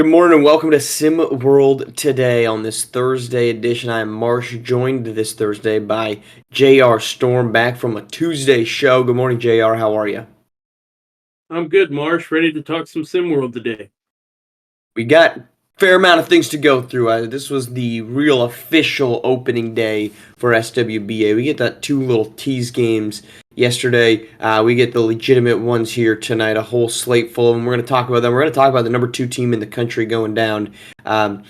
morning and welcome to SimWorld today on this Thursday edition. I am Marsh, joined this Thursday by JR Storm, back from a Tuesday show. Good morning, JR. How are you? I'm good, Marsh. Ready to talk some SimWorld today. We got a fair amount of things to go through. This was the real official opening day for SWBA. We get that two little tease games yesterday. We get the legitimate ones here tonight, a whole slate full of them. We're going to talk about them. We're going to talk about the number 2 team in the country going down. And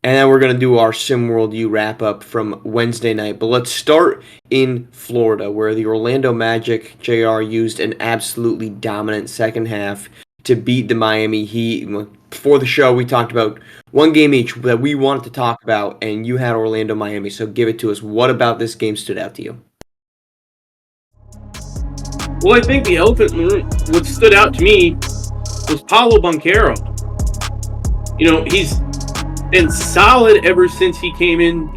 then we're going to do our SimWorld U wrap-up from Wednesday night. But let's start in Florida, where the Orlando Magic, JR, used an absolutely dominant second half to beat the Miami Heat. Before the show, we talked about one game each that we wanted to talk about, and you had Orlando Miami, so give it to us. What about this game stood out to you? Well, I think the elephant in the room, what stood out to me, was Paolo Banchero. He's been solid ever since he came in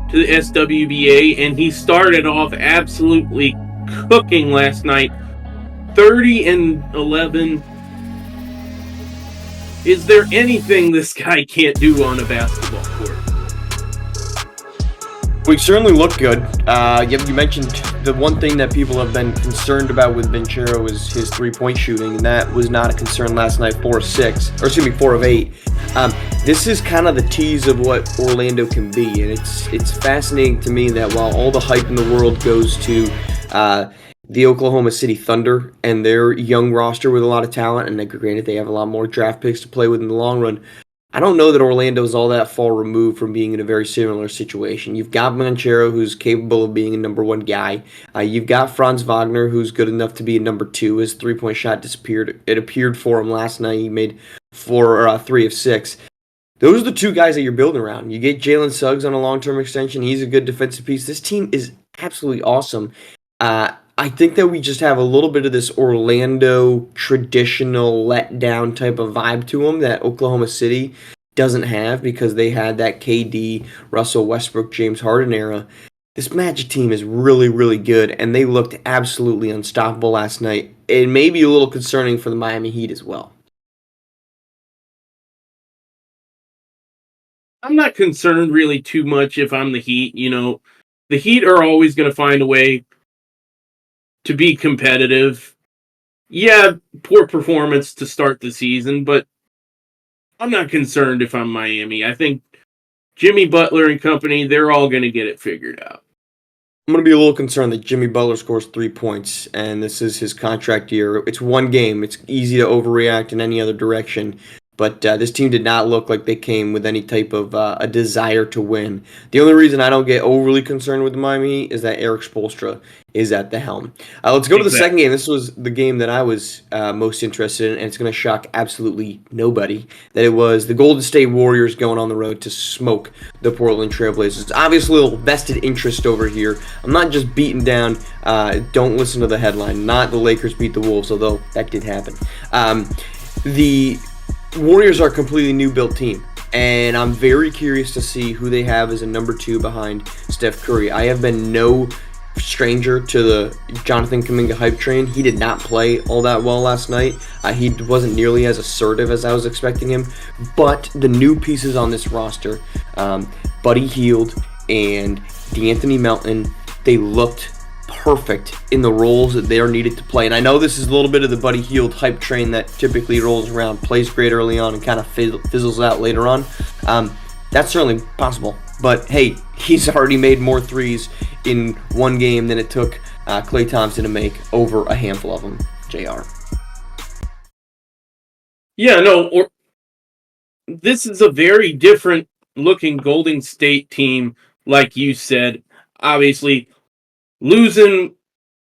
to the SWBA, and he started off absolutely cooking last night. 30-11. Is there anything this guy can't do on a basketball court? We certainly look good. You mentioned the one thing that people have been concerned about with Banchero is his three-point shooting, and that was not a concern last night. 4 of 8. This is kind of the tease of what Orlando can be, and it's fascinating to me that while all the hype in the world goes to the Oklahoma City Thunder and their young roster with a lot of talent, and granted they have a lot more draft picks to play with in the long run, I don't know that Orlando is all that far removed from being in a very similar situation. You've got Banchero, who's capable of being a number 1 guy. You've got Franz Wagner, who's good enough to be a number 2. His three-point shot disappeared. It appeared for him last night. He made 3 of 6. Those are the 2 guys that you're building around. You get Jalen Suggs on a long-term extension. He's a good defensive piece. This team is absolutely awesome. I think that we just have a little bit of this Orlando traditional letdown type of vibe to them that Oklahoma City doesn't have because they had that KD, Russell Westbrook, James Harden era. This Magic team is really, really good, and they looked absolutely unstoppable last night. It may be a little concerning for the Miami Heat as well. I'm not concerned really too much if I'm the Heat. The Heat are always going to find a way to be competitive. Yeah, poor performance to start the season, but I'm not concerned if I'm Miami. I think Jimmy Butler and company, they're all going to get it figured out. I'm going to be a little concerned that Jimmy Butler scores 3 points, and this is his contract year. It's one game. It's easy to overreact in any other direction. But this team did not look like they came with any type of a desire to win. The only reason I don't get overly concerned with the Miami Heat is that Eric Spoelstra is at the helm. Let's go to the second game. This was the game that I was most interested in, and it's going to shock absolutely nobody, that it was the Golden State Warriors going on the road to smoke the Portland Trailblazers. Obviously, a little vested interest over here. I'm not just beating down, don't listen to the headline, not the Lakers beat the Wolves, although that did happen. The Warriors are a completely new built team, and I'm very curious to see who they have as a number 2 behind Steph Curry. I have been no stranger to the Jonathan Kuminga hype train. He did not play all that well last night. He wasn't nearly as assertive as I was expecting him, but the new pieces on this roster, Buddy Hield and DeAnthony Melton, they looked perfect in the roles that they are needed to play. And I know this is a little bit of the Buddy Hield hype train that typically rolls around, plays great early on, and kind of fizzles out later on. That's certainly possible. But hey, he's already made more threes in one game than it took Klay Thompson to make over a handful of them, JR. Yeah, no, this is a very different looking Golden State team, like you said. Obviously, losing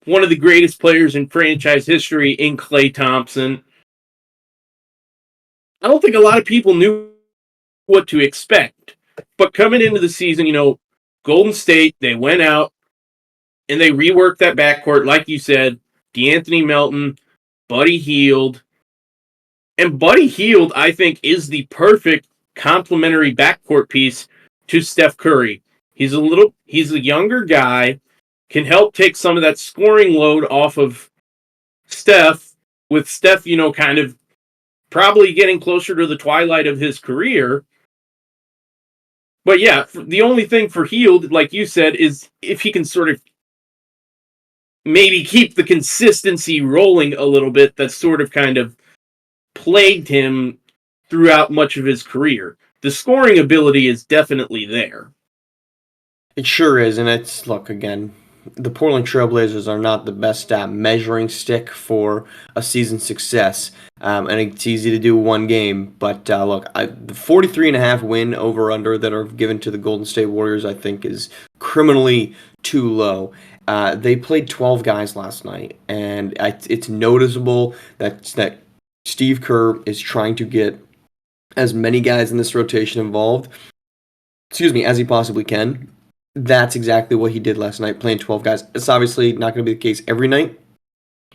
one of the greatest players in franchise history in Klay Thompson. I don't think a lot of people knew what to expect. But coming into the season, Golden State, they went out and they reworked that backcourt, like you said, DeAnthony Melton, Buddy Hield. And Buddy Hield, I think, is the perfect complementary backcourt piece to Steph Curry. He's a younger guy, can help take some of that scoring load off of Steph, with Steph, kind of probably getting closer to the twilight of his career. But yeah, the only thing for Hield, like you said, is if he can sort of maybe keep the consistency rolling a little bit that's sort of kind of plagued him throughout much of his career. The scoring ability is definitely there. It sure is, and it's, look, again, the Portland Trailblazers are not the best measuring stick for a season success, and it's easy to do one game, but look, the 43.5 win over-under that are given to the Golden State Warriors, I think, is criminally too low. They played 12 guys last night, and it's noticeable that Steve Kerr is trying to get as many guys in this rotation involved, as he possibly can. That's exactly what he did last night, playing 12 guys. It's obviously not going to be the case every night,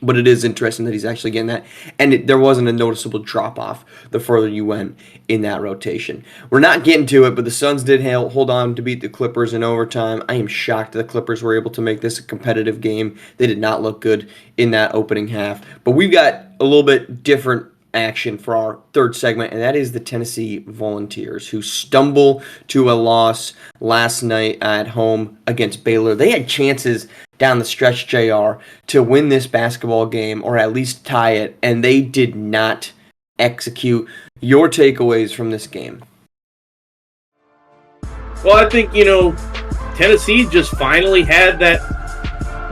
but it is interesting that he's actually getting that. And there wasn't a noticeable drop-off the further you went in that rotation. We're not getting to it, but the Suns did hold on to beat the Clippers in overtime. I am shocked the Clippers were able to make this a competitive game. They did not look good in that opening half. But we've got a little bit different action for our third segment, and that is the Tennessee Volunteers, who stumble to a loss last night at home against Baylor. They had chances down the stretch, JR, to win this basketball game or at least tie it, and they did not execute. Your takeaways from this game? Well, I think, Tennessee just finally had that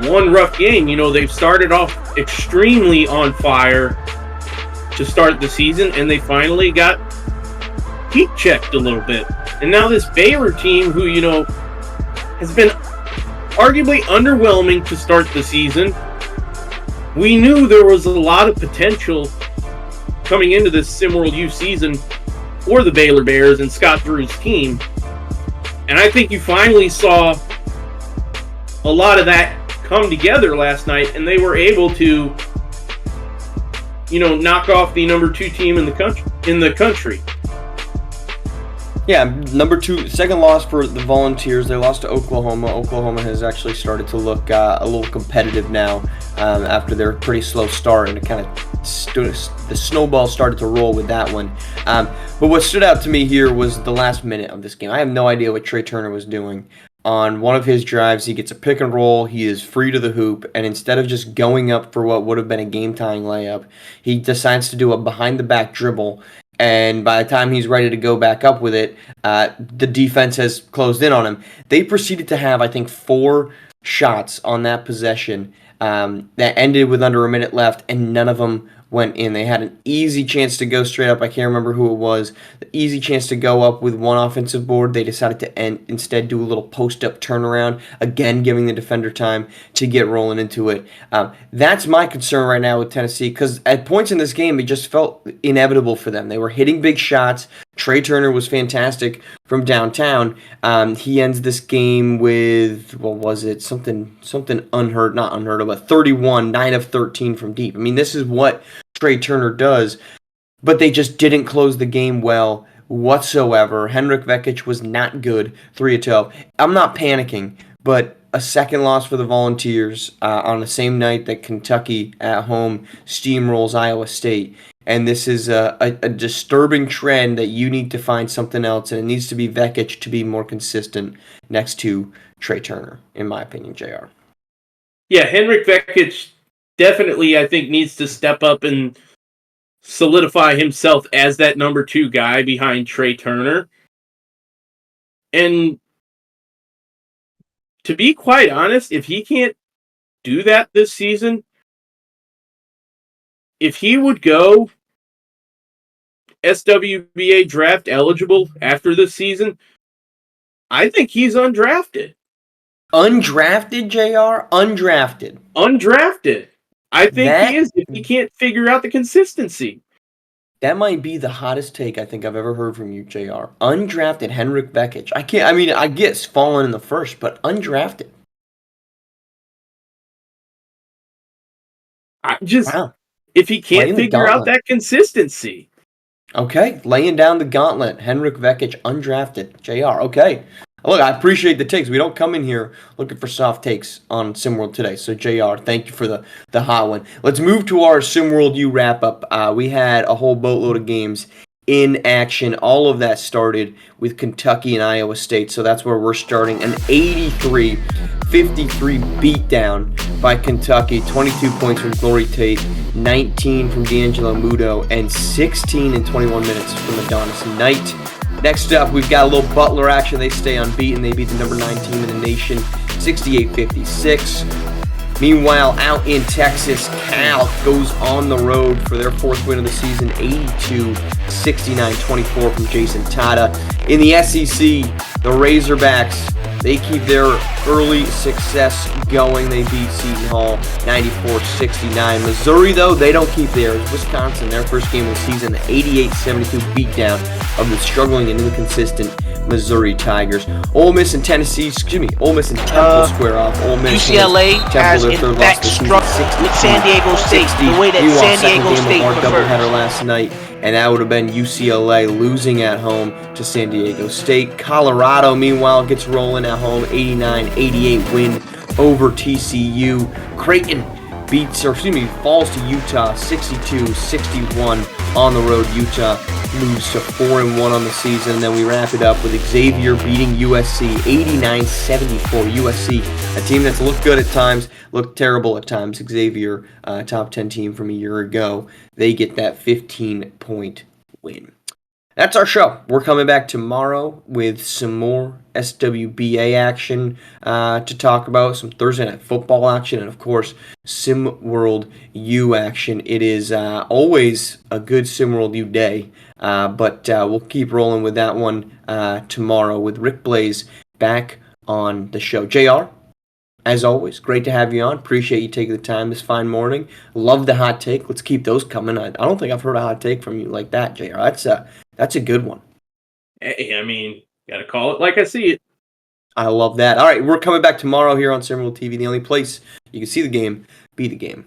one rough game. They've started off extremely on fire to start the season, and they finally got heat checked a little bit. And now this Baylor team, who, has been arguably underwhelming to start the season, we knew there was a lot of potential coming into this SimWorld U season for the Baylor Bears and Scott Drew's team. And I think you finally saw a lot of that come together last night, and they were able to knock off the number 2 team in the country. Yeah, number 2, second loss for the Volunteers. They lost to Oklahoma. Oklahoma has actually started to look a little competitive now after their pretty slow start, and it kind of the snowball started to roll with that one. But what stood out to me here was the last minute of this game. I have no idea what Trey Turner was doing. On one of his drives, he gets a pick and roll, he is free to the hoop, and instead of just going up for what would have been a game-tying layup, he decides to do a behind-the-back dribble, and by the time he's ready to go back up with it, the defense has closed in on him. They proceeded to have, I think, 4 shots on that possession that ended with under a minute left, and none of them went in. They had an easy chance to go straight up. I can't remember who it was. The easy chance to go up with one offensive board. They decided to instead do a little post-up turnaround, again giving the defender time to get rolling into it. That's my concern right now with Tennessee, because at points in this game, it just felt inevitable for them. They were hitting big shots. Trey Turner was fantastic from downtown. He ends this game with, what was it? Something not unheard of, but 31, 9 of 13 from deep. I mean, this is what Trey Turner does, but they just didn't close the game well whatsoever. Henrik Vekic was not good, 3 of 12. I'm not panicking, but a second loss for the Volunteers on the same night that Kentucky at home steamrolls Iowa State. And this is a disturbing trend that you need to find something else, and it needs to be Vekic to be more consistent next to Trey Turner, in my opinion, JR. Yeah, Henrik Vekic definitely, I think, needs to step up and solidify himself as that number 2 guy behind Trey Turner. And to be quite honest, if he can't do that this season, if he would go SWBA draft eligible after this season, I think he's undrafted. Undrafted, JR? Undrafted. Undrafted. I think he is, if he can't figure out the consistency. That might be the hottest take I think I've ever heard from you, JR. Undrafted Henrik Vekic. I guess fallen in the first, but undrafted. Wow. If he can't figure out that consistency. Okay, laying down the gauntlet. Henrik Vekic, undrafted. JR, okay. Look, I appreciate the takes. We don't come in here looking for soft takes on SimWorld today. So, JR, thank you for the hot one. Let's move to our SimWorld U wrap up. We had a whole boatload of games in action. All of that started with Kentucky and Iowa State. So that's where we're starting. An 83-53 beatdown by Kentucky. 22 points from Glory Tate, 19 from D'Angelo Muto, and 16 in 21 minutes from Adonis Knight. Next up, we've got a little Butler action. They stay unbeaten. They beat the number 9 team in the nation, 68-56. Meanwhile, out in Texas, Cal goes on the road for their 4th win of the season, 82-69-24 from Jason Tata. In the SEC, the Razorbacks, they keep their early success going. They beat Seton Hall 94-69. Missouri, though, they don't keep theirs. Wisconsin, their first game of the season, the 88-72 beatdown of the struggling and inconsistent Missouri Tigers. Ole Miss and Temple square off. Ole Miss UCLA has in fact struck with San Diego State the way that San Diego State prefers. Doubleheader last night, and that would have been UCLA losing at home to San Diego State. Colorado, meanwhile, gets rolling at home, 89-88 win over TCU. Creighton falls to Utah, 62-61 on the road. Utah moves to 4-1 on the season. And then we wrap it up with Xavier beating USC, 89-74. USC, a team that's looked good at times, looked terrible at times. Xavier, top 10 team from a year ago, they get that 15-point win. That's our show. We're coming back tomorrow with some more SWBA action to talk about, some Thursday Night Football action, and, of course, SimWorld U action. It is always a good SimWorld U day, but we'll keep rolling with that one tomorrow with Rick Blaze back on the show. JR, as always, great to have you on. Appreciate you taking the time this fine morning. Love the hot take. Let's keep those coming. I don't think I've heard a hot take from you like that, JR. That's a good one. Hey, I mean, gotta call it like I see it. I love that. All right, we're coming back tomorrow here on SimWorld TV, the only place you can see the game, be the game.